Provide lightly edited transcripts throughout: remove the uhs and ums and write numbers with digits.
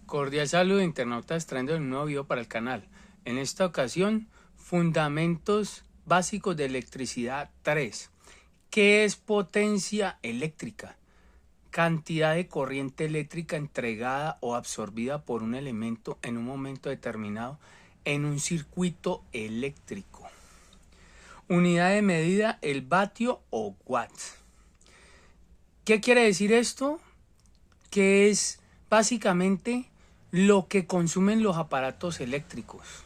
Cordial saludo, internautas, trayendo un nuevo video para el canal. En esta ocasión, fundamentos básicos de electricidad 3. ¿Qué es potencia eléctrica? Cantidad de corriente eléctrica entregada o absorbida por un elemento en un momento determinado en un circuito eléctrico. Unidad de medida, el vatio o watt. ¿Qué quiere decir esto? Que es básicamente lo que consumen los aparatos eléctricos,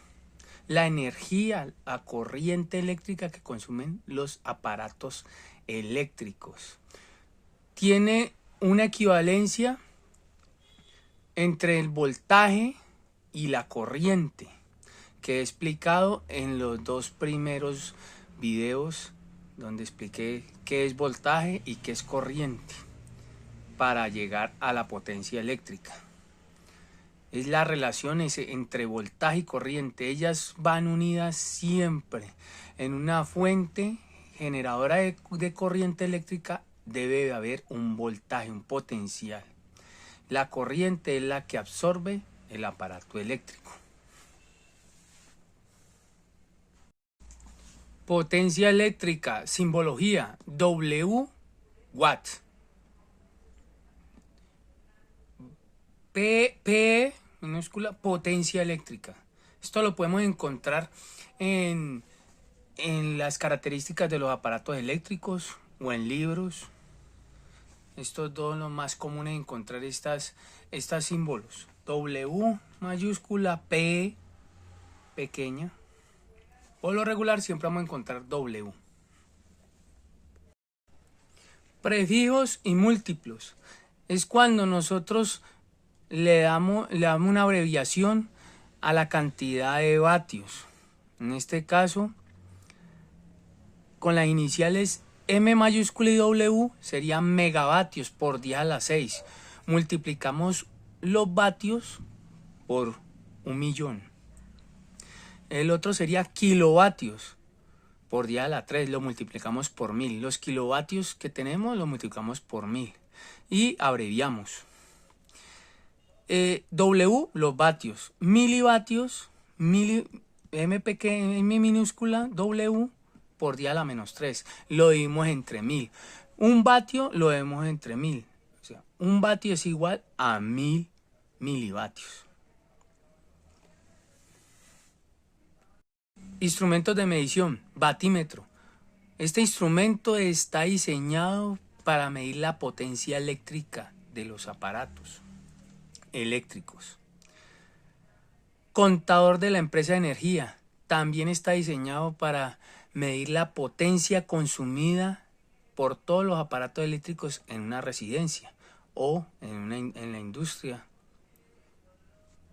la energía, la corriente eléctrica que consumen los aparatos eléctricos. Tiene una equivalencia entre el voltaje y la corriente, que he explicado en los dos primeros videos donde expliqué qué es voltaje y qué es corriente para llegar a la potencia eléctrica. Es la relación entre voltaje y corriente. Ellas van unidas siempre. En una fuente generadora de corriente eléctrica debe de haber un voltaje, un potencial. La corriente es la que absorbe el aparato eléctrico. Potencia eléctrica, simbología, W, watt. P minúscula, potencia eléctrica. Esto lo podemos encontrar en las características de los aparatos eléctricos o en libros. Estos dos son los más comunes de encontrar estas símbolos. W mayúscula, P pequeña. Por lo regular siempre vamos a encontrar W. Prefijos y múltiplos. Es cuando nosotros le damos una abreviación a la cantidad de vatios. En este caso, con las iniciales M mayúscula y W serían megavatios por 10 a la 6. Multiplicamos los vatios por 1.000.000. El otro sería kilovatios por 10 a la 3. Lo multiplicamos por 1000. Los kilovatios que tenemos los multiplicamos por 1000. Y abreviamos. W, los vatios, milivatios, M pequeña, M minúscula, W por 10 a la menos 3. Lo dividimos entre 1000. Un vatio lo vemos entre 1000. O sea, un vatio es igual a 1000 milivatios. Instrumentos de medición, batímetro. Este instrumento está diseñado para medir la potencia eléctrica de los aparatos eléctricos. Contador de la empresa de energía. También está diseñado para medir la potencia consumida por todos los aparatos eléctricos en una residencia o en la industria.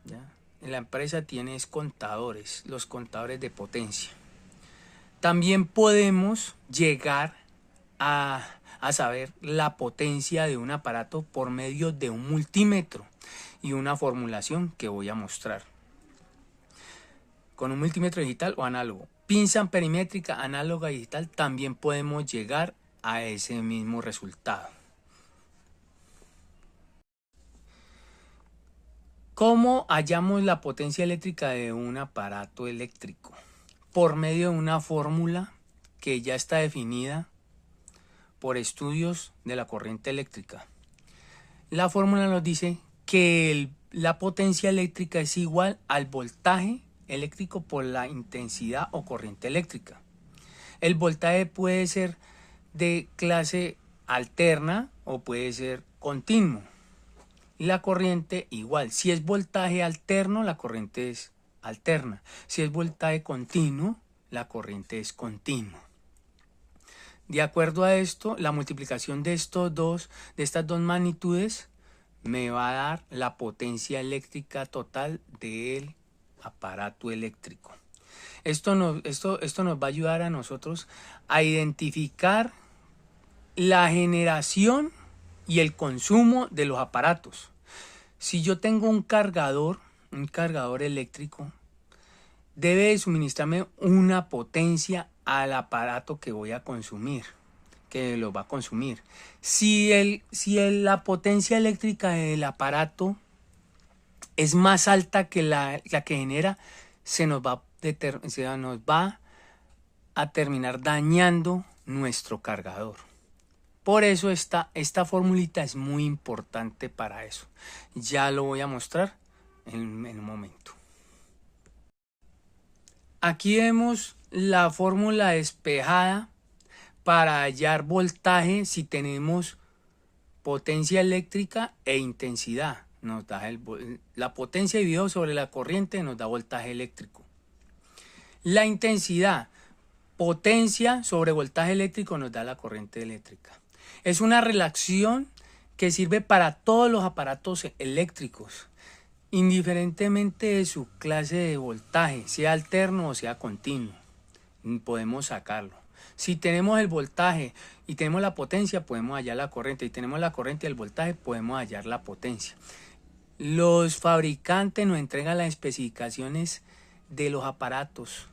¿Ya? En la empresa tienes contadores, los contadores de potencia. También podemos llegar a saber la potencia de un aparato por medio de un multímetro y una formulación que voy a mostrar. Con un multímetro digital o análogo, pinza perimétrica, análoga y digital, también podemos llegar a ese mismo resultado. ¿Cómo hallamos la potencia eléctrica de un aparato eléctrico? Por medio de una fórmula que ya está definida por estudios de la corriente eléctrica. La fórmula nos dice que la potencia eléctrica es igual al voltaje eléctrico por la intensidad o corriente eléctrica. El voltaje puede ser de clase alterna o puede ser continuo. Y la corriente igual. Si es voltaje alterno, la corriente es alterna. Si es voltaje continuo, la corriente es continua. De acuerdo a esto, la multiplicación de estas dos magnitudes me va a dar la potencia eléctrica total del aparato eléctrico. Esto nos va a ayudar a nosotros a identificar la generación y el consumo de los aparatos. Si yo tengo un cargador eléctrico, debe suministrarme una potencia al aparato que voy a consumir, que lo va a consumir. Si la potencia eléctrica del aparato es más alta que la que genera, se nos va a terminar dañando nuestro cargador. Por eso esta formulita es muy importante para eso. Ya lo voy a mostrar en un momento. Aquí vemos la fórmula despejada para hallar voltaje si tenemos potencia eléctrica e intensidad. Nos da la potencia dividido sobre la corriente nos da voltaje eléctrico. La intensidad, potencia sobre voltaje eléctrico nos da la corriente eléctrica. Es una relación que sirve para todos los aparatos eléctricos, indiferentemente de su clase de voltaje, sea alterno o sea continuo. Podemos sacarlo. Si tenemos el voltaje y tenemos la potencia, podemos hallar la corriente. Y tenemos la corriente y el voltaje, podemos hallar la potencia. Los fabricantes nos entregan las especificaciones de los aparatos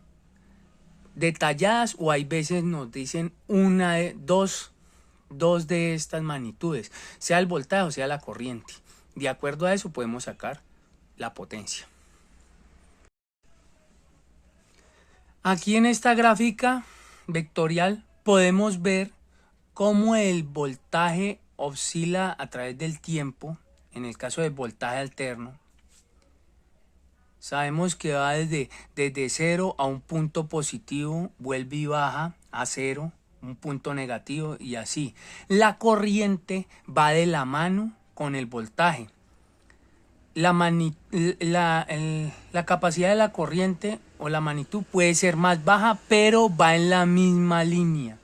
detalladas, o hay veces nos dicen dos de estas magnitudes, sea el voltaje o sea la corriente. De acuerdo a eso podemos sacar la potencia. Aquí en esta gráfica vectorial podemos ver cómo el voltaje oscila a través del tiempo. En el caso del voltaje alterno, sabemos que va desde 0 a un punto positivo, vuelve y baja a 0, un punto negativo y así. La corriente va de la mano con el voltaje. La capacidad de la corriente o la magnitud puede ser más baja, pero va en la misma línea,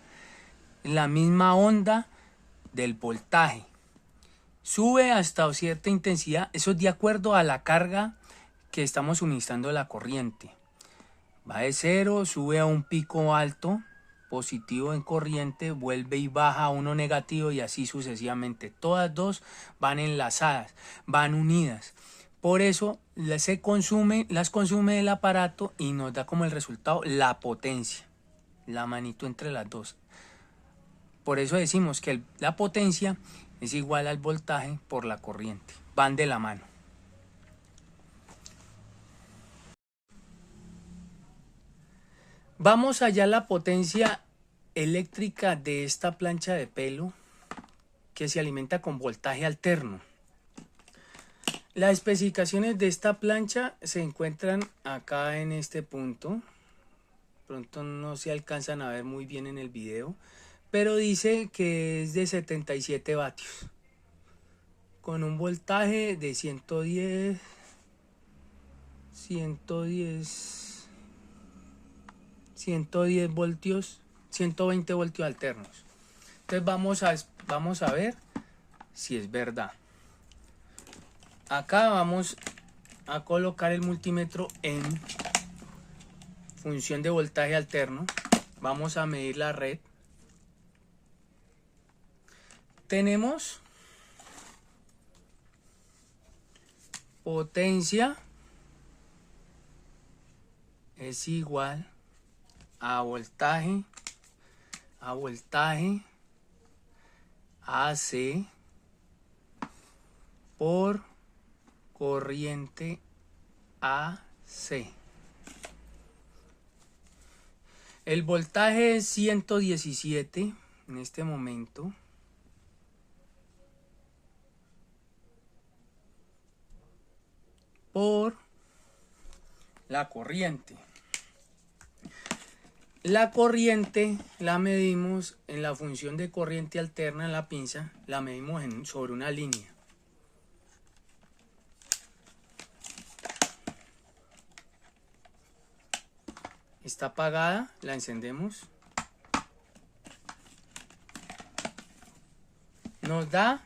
en la misma onda del voltaje. Sube hasta cierta intensidad, eso es de acuerdo a la carga que estamos suministrando la corriente. Va de 0, sube a un pico alto, positivo en corriente, vuelve y baja a uno negativo y así sucesivamente. Todas dos van enlazadas, van unidas. Por eso las consume el aparato y nos da como el resultado la potencia, la magnitud entre las dos. Por eso decimos que la potencia es igual al voltaje por la corriente. Van de la mano. Vamos allá a la potencia eléctrica de esta plancha de pelo que se alimenta con voltaje alterno. Las especificaciones de esta plancha se encuentran acá en este punto. Pronto no se alcanzan a ver muy bien en el video, pero dice que es de 77 vatios con un voltaje de 110 voltios, 120 voltios alternos. Entonces vamos a ver si es verdad. Acá vamos a colocar el multímetro en función de voltaje alterno. Vamos a medir la red. Tenemos potencia es igual a voltaje AC por corriente AC. El voltaje es 117 en este momento. Por la corriente. La corriente la medimos en la función de corriente alterna en la pinza, la medimos sobre una línea. Está apagada, la encendemos. Nos da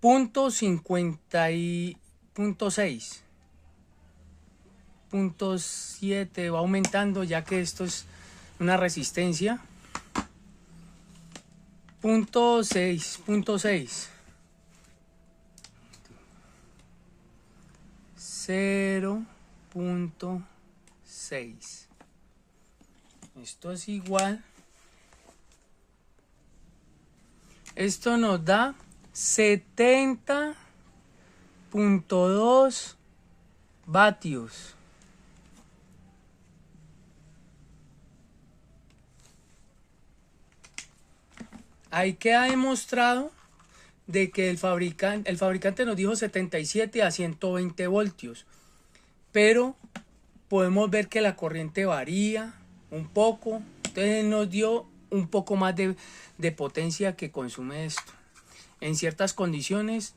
.50 .6, .7, va aumentando ya que esto es una resistencia. .6, 0.6. Esto es igual. Esto nos da 70 2.2 vatios. Ahí queda demostrado de que el fabricante nos dijo 77 a 120 voltios, pero podemos ver que la corriente varía un poco, entonces nos dio un poco más de potencia que consume esto. En ciertas condiciones,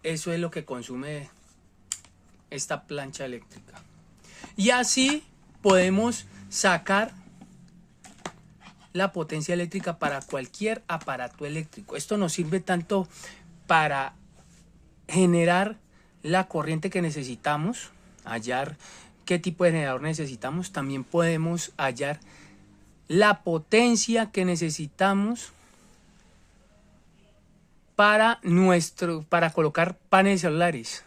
eso es lo que consume esta plancha eléctrica. Y así podemos sacar la potencia eléctrica para cualquier aparato eléctrico. Esto nos sirve tanto para generar la corriente que necesitamos, hallar qué tipo de generador necesitamos. También podemos hallar la potencia que necesitamos para colocar paneles solares.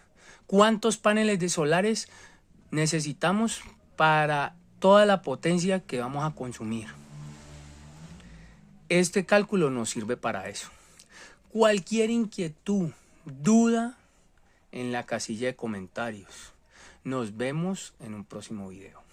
¿Cuántos paneles de solares necesitamos para toda la potencia que vamos a consumir? Este cálculo nos sirve para eso. Cualquier inquietud, duda, en la casilla de comentarios. Nos vemos en un próximo video.